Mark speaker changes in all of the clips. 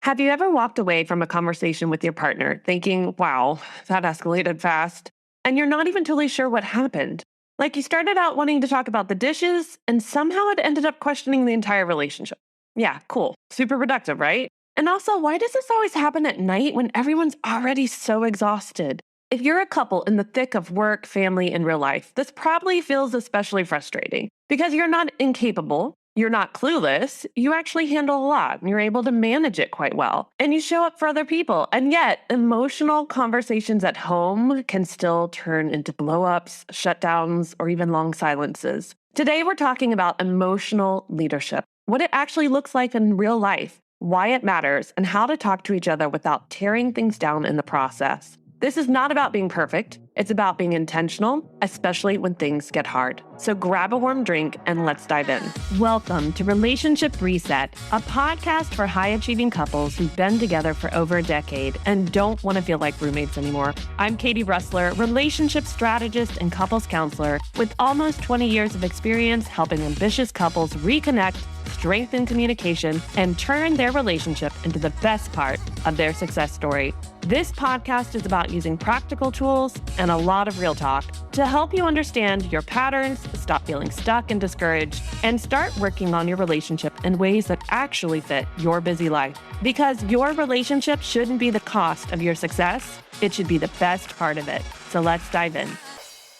Speaker 1: Have you ever walked away from a conversation with your partner thinking, wow, that escalated fast? And you're not even totally sure what happened. Like you started out wanting to talk about the dishes, and somehow it ended up questioning the entire relationship. Yeah, cool. Super productive, right? And also, why does this always happen at night when everyone's already so exhausted? If you're a couple in the thick of work, family, and real life, this probably feels especially frustrating because you're not incapable. You're not clueless. You actually handle a lot and you're able to manage it quite well. And you show up for other people. And yet, emotional conversations at home can still turn into blowups, shutdowns, or even long silences. Today, we're talking about emotional leadership, what it actually looks like in real life, why it matters, and how to talk to each other without tearing things down in the process. This is not about being perfect. It's about being intentional, especially when things get hard. So grab a warm drink and let's dive in. Welcome to Relationship Reset, a podcast for high-achieving couples who've been together for over a decade and don't want to feel like roommates anymore. I'm Katie Russler, relationship strategist and couples counselor with almost 20 years of experience helping ambitious couples reconnect, strengthen communication, and turn their relationship into the best part of their success story. This podcast is about using practical tools and a lot of real talk to help you understand your patterns, stop feeling stuck and discouraged, and start working on your relationship in ways that actually fit your busy life. Because your relationship shouldn't be the cost of your success, it should be the best part of it. So let's dive in.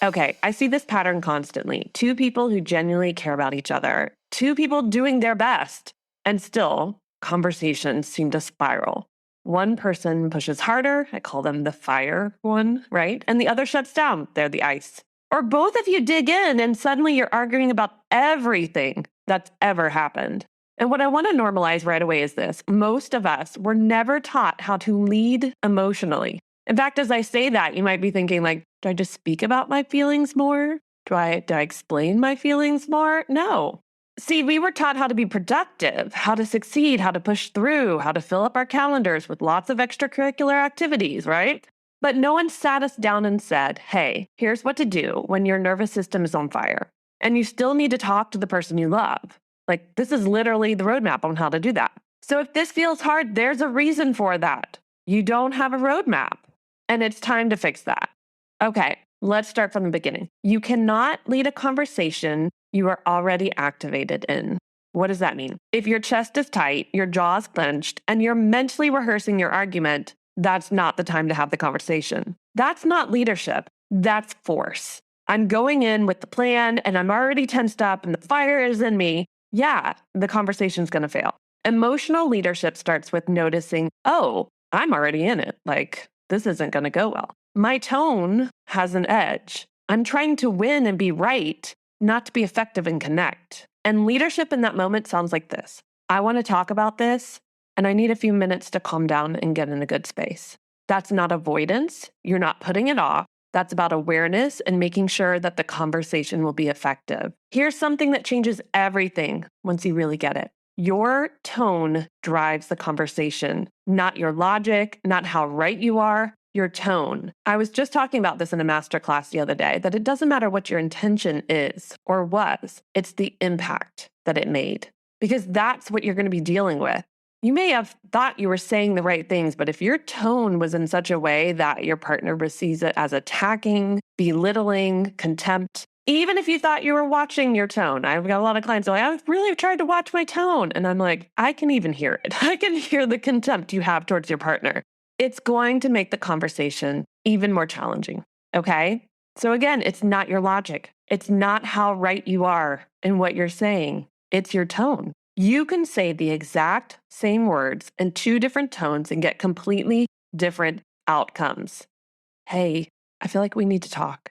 Speaker 1: Okay, I see this pattern constantly. Two people who genuinely care about each other, two people doing their best, and still conversations seem to spiral. One person pushes harder, I call them the fire one, right? And the other shuts down, they're the ice. Or both of you dig in and suddenly you're arguing about everything that's ever happened. And what I want to normalize right away is this. Most of us were never taught how to lead emotionally. In fact, as I say that, you might be thinking like, do I just speak about my feelings more? Do I explain my feelings more? No. See, we were taught how to be productive, how to succeed, how to push through, how to fill up our calendars with lots of extracurricular activities, right? But no one sat us down and said, hey, here's what to do when your nervous system is on fire. And you still need to talk to the person you love. Like, this is literally the roadmap on how to do that. So if this feels hard, there's a reason for that. You don't have a roadmap, and it's time to fix that. Okay, let's start from the beginning. You cannot lead a conversation you are already activated in. What does that mean? If your chest is tight, your jaw is clenched, and you're mentally rehearsing your argument, that's not the time to have the conversation. That's not leadership. That's force. I'm going in with the plan, and I'm already tensed up, and the fire is in me. Yeah, the conversation's going to fail. Emotional leadership starts with noticing, oh, I'm already in it. Like, this isn't going to go well. My tone has an edge. I'm trying to win and be right, not to be effective and connect. And leadership in that moment sounds like this. I want to talk about this, and I need a few minutes to calm down and get in a good space. That's not avoidance. You're not putting it off. That's about awareness and making sure that the conversation will be effective. Here's something that changes everything once you really get it. Your tone drives the conversation, not your logic, not how right you are, your tone. I was just talking about this in a masterclass the other day, that it doesn't matter what your intention is or was, it's the impact that it made, because that's what you're going to be dealing with. You may have thought you were saying the right things, but if your tone was in such a way that your partner receives it as attacking, belittling, contempt, even if you thought you were watching your tone, I've got a lot of clients who are like, I've really tried to watch my tone. And I'm like, I can even hear it. I can hear the contempt you have towards your partner. It's going to make the conversation even more challenging, okay? So again, it's not your logic. It's not how right you are in what you're saying. It's your tone. You can say the exact same words in two different tones and get completely different outcomes. Hey, I feel like we need to talk.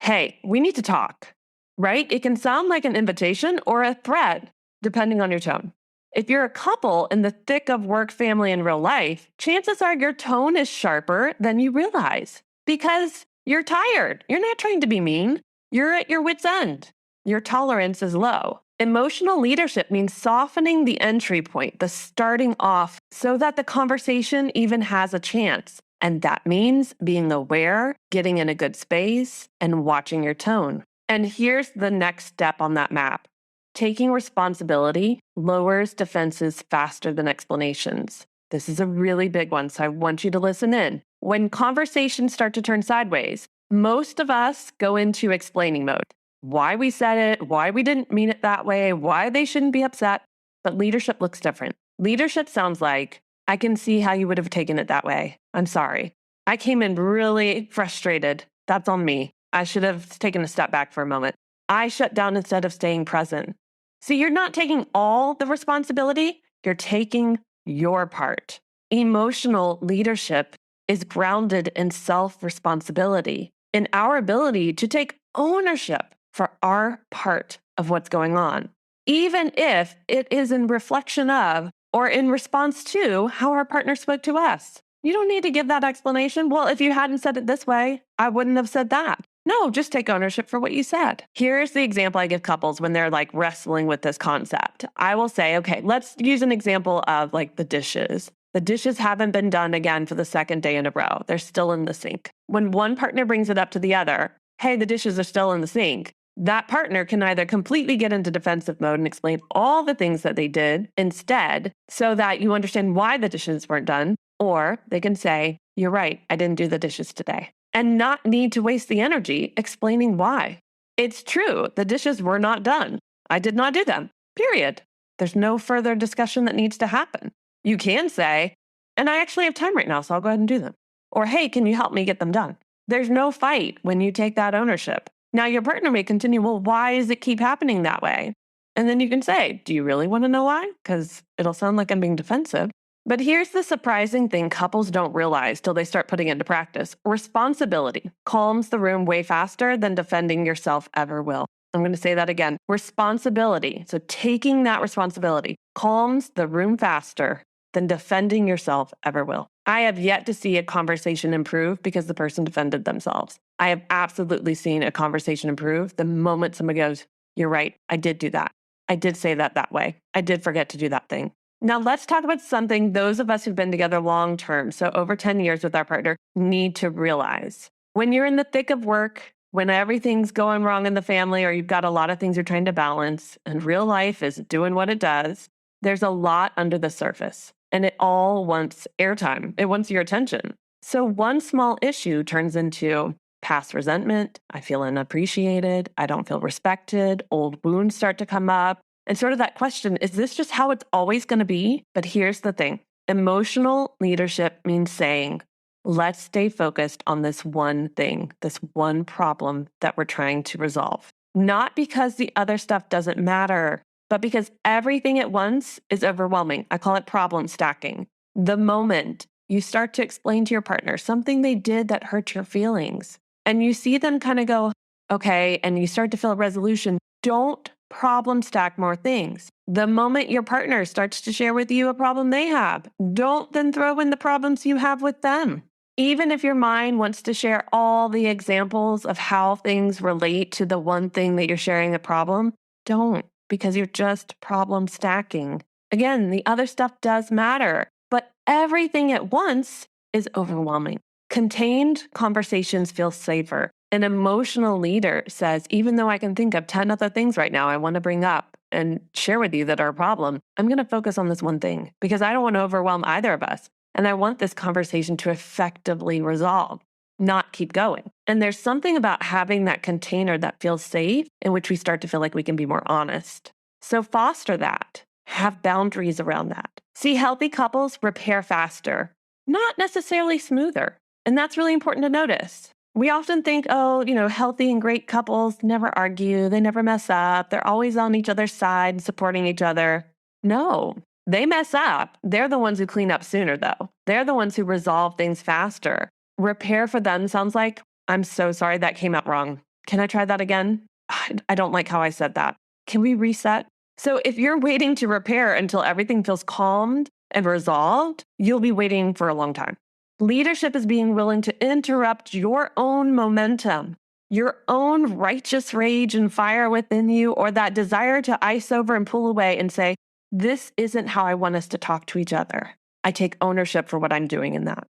Speaker 1: Hey, we need to talk, right? It can sound like an invitation or a threat, depending on your tone. If you're a couple in the thick of work, family, and real life, chances are your tone is sharper than you realize because you're tired. You're not trying to be mean. You're at your wit's end. Your tolerance is low. Emotional leadership means softening the entry point, the starting off, so that the conversation even has a chance. And that means being aware, getting in a good space, and watching your tone. And here's the next step on that map. Taking responsibility lowers defenses faster than explanations. This is a really big one, so I want you to listen in. When conversations start to turn sideways, most of us go into explaining mode. Why we said it, why we didn't mean it that way, why they shouldn't be upset. But leadership looks different. Leadership sounds like, I can see how you would have taken it that way. I'm sorry. I came in really frustrated. That's on me. I should have taken a step back for a moment. I shut down instead of staying present. See, you're not taking all the responsibility, you're taking your part. Emotional leadership is grounded in self responsibility, in our ability to take ownership for our part of what's going on, even if it is in reflection of or in response to how our partner spoke to us. You don't need to give that explanation. Well, if you hadn't said it this way, I wouldn't have said that. No, just take ownership for what you said. Here's the example I give couples when they're like wrestling with this concept. I will say, okay, let's use an example of like the dishes. The dishes haven't been done again for the second day in a row. They're still in the sink. When one partner brings it up to the other, hey, the dishes are still in the sink, that partner can either completely get into defensive mode and explain all the things that they did instead so that you understand why the dishes weren't done, or they can say, you're right, I didn't do the dishes today, and not need to waste the energy explaining why. It's true, the dishes were not done. I did not do them, period. There's no further discussion that needs to happen. You can say, and I actually have time right now, so I'll go ahead and do them. Or, hey, can you help me get them done? There's no fight when you take that ownership. Now, your partner may continue, well, why does it keep happening that way? And then you can say, do you really want to know why? Because it'll sound like I'm being defensive. But here's the surprising thing couples don't realize till they start putting it into practice. Responsibility calms the room way faster than defending yourself ever will. I'm going to say that again. Responsibility, so taking that responsibility, calms the room faster than defending yourself ever will. I have yet to see a conversation improve because the person defended themselves. I have absolutely seen a conversation improve the moment somebody goes, you're right, I did do that. I did say that way. I did forget to do that thing. Now let's talk about something those of us who've been together long term, so over 10 years with our partner, need to realize. When you're in the thick of work, when everything's going wrong in the family or you've got a lot of things you're trying to balance and real life is doing what it does, there's a lot under the surface. And it all wants airtime. It wants your attention. So one small issue turns into past resentment. I feel unappreciated. I don't feel respected. Old wounds start to come up. And sort of that question, is this just how it's always going to be? But here's the thing. Emotional leadership means saying, let's stay focused on this one thing, this one problem that we're trying to resolve. Not because the other stuff doesn't matter, but because everything at once is overwhelming. I call it problem stacking. The moment you start to explain to your partner something they did that hurt your feelings, and you see them kind of go, okay, and you start to feel a resolution, don't problem stack more things. The moment your partner starts to share with you a problem they have, don't then throw in the problems you have with them. Even if your mind wants to share all the examples of how things relate to the one thing that you're sharing a problem, don't. Because you're just problem stacking. Again, the other stuff does matter, but everything at once is overwhelming. Contained conversations feel safer. An emotional leader says, even though I can think of 10 other things right now I want to bring up and share with you that are a problem, I'm going to focus on this one thing because I don't want to overwhelm either of us. And I want this conversation to effectively resolve, not keep going. And there's something about having that container that feels safe in which we start to feel like we can be more honest. So foster that. Have boundaries around that. See, healthy couples repair faster, not necessarily smoother. And that's really important to notice. We often think, healthy and great couples never argue, they never mess up, they're always on each other's side, supporting each other. No, they mess up. They're the ones who clean up sooner, though. They're the ones who resolve things faster. Repair for them sounds like, I'm so sorry that came out wrong. Can I try that again? I don't like how I said that. Can we reset? So if you're waiting to repair until everything feels calmed and resolved, you'll be waiting for a long time. Leadership is being willing to interrupt your own momentum, your own righteous rage and fire within you, or that desire to ice over and pull away and say, this isn't how I want us to talk to each other. I take ownership for what I'm doing in that.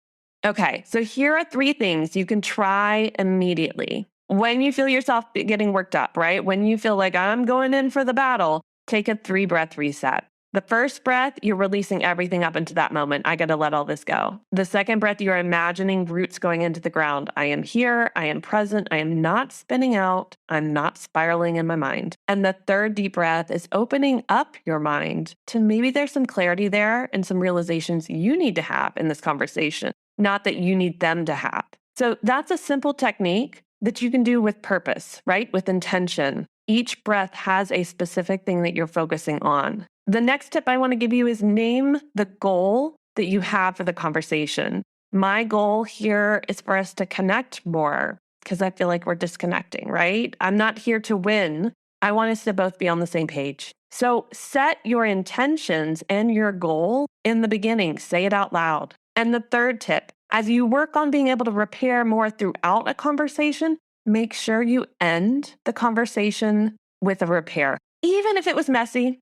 Speaker 1: Okay, so here are 3 things you can try immediately. When you feel yourself getting worked up, right? When you feel like I'm going in for the battle, take a 3-breath reset. The first breath, you're releasing everything up into that moment. I got to let all this go. The second breath, you're imagining roots going into the ground. I am here. I am present. I am not spinning out. I'm not spiraling in my mind. And the third deep breath is opening up your mind to maybe there's some clarity there and some realizations you need to have in this conversation, not that you need them to have. So that's a simple technique that you can do with purpose, right? With intention. Each breath has a specific thing that you're focusing on. The next tip I want to give you is name the goal that you have for the conversation. My goal here is for us to connect more because I feel like we're disconnecting, right? I'm not here to win. I want us to both be on the same page. So set your intentions and your goal in the beginning. Say it out loud. And the third tip, as you work on being able to repair more throughout a conversation, make sure you end the conversation with a repair. Even if it was messy,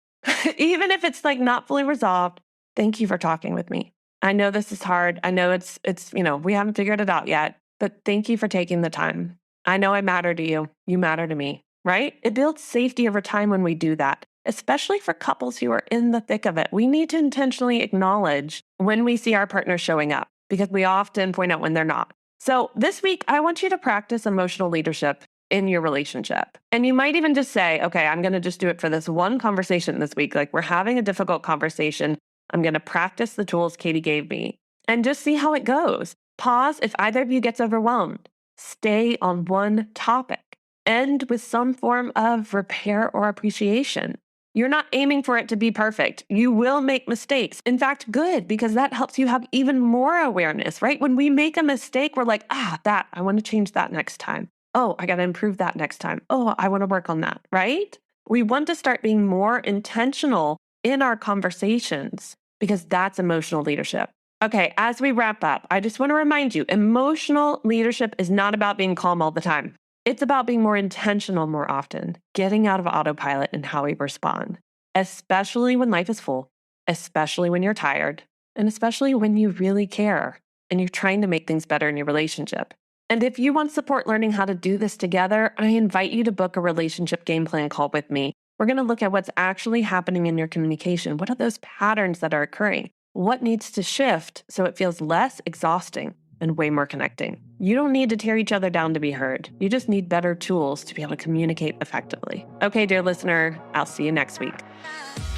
Speaker 1: even if it's like not fully resolved, thank you for talking with me. I know this is hard. I know it's we haven't figured it out yet, but thank you for taking the time. I know I matter to you. You matter to me, right? It builds safety over time when we do that, especially for couples who are in the thick of it. We need to intentionally acknowledge when we see our partner showing up because we often point out when they're not. So this week, I want you to practice emotional leadership in your relationship. And you might even just say, okay, I'm going to just do it for this one conversation this week. Like we're having a difficult conversation. I'm going to practice the tools Katie gave me and just see how it goes. Pause if either of you gets overwhelmed. Stay on one topic. End with some form of repair or appreciation. You're not aiming for it to be perfect. You will make mistakes. In fact, good, because that helps you have even more awareness, right? When we make a mistake, we're like, I want to change that next time. Oh, I got to improve that next time. Oh, I want to work on that, right? We want to start being more intentional in our conversations because that's emotional leadership. Okay, as we wrap up, I just want to remind you, emotional leadership is not about being calm all the time. It's about being more intentional more often, getting out of autopilot in how we respond, especially when life is full, especially when you're tired, and especially when you really care and you're trying to make things better in your relationship. And if you want support learning how to do this together, I invite you to book a relationship game plan call with me. We're going to look at what's actually happening in your communication. What are those patterns that are occurring? What needs to shift so it feels less exhausting and way more connecting? You don't need to tear each other down to be heard. You just need better tools to be able to communicate effectively. Okay, dear listener, I'll see you next week.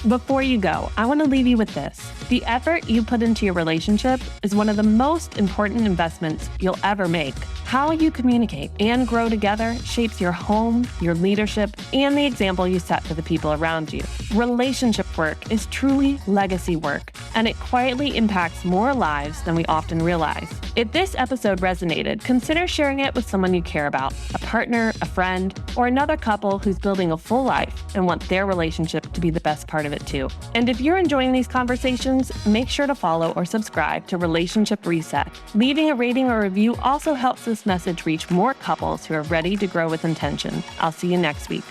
Speaker 1: Before you go, I want to leave you with this. The effort you put into your relationship is one of the most important investments you'll ever make. How you communicate and grow together shapes your home, your leadership, and the example you set for the people around you. Relationship work is truly legacy work, and it quietly impacts more lives than we often realize. If this episode resonated, consider sharing it with someone you care about, a partner, a friend, or another couple who's building a full life and want their relationship to be the best part of it too. And if you're enjoying these conversations, make sure to follow or subscribe to Relationship Reset. Leaving a rating or review also helps this message reach more couples who are ready to grow with intention. I'll see you next week.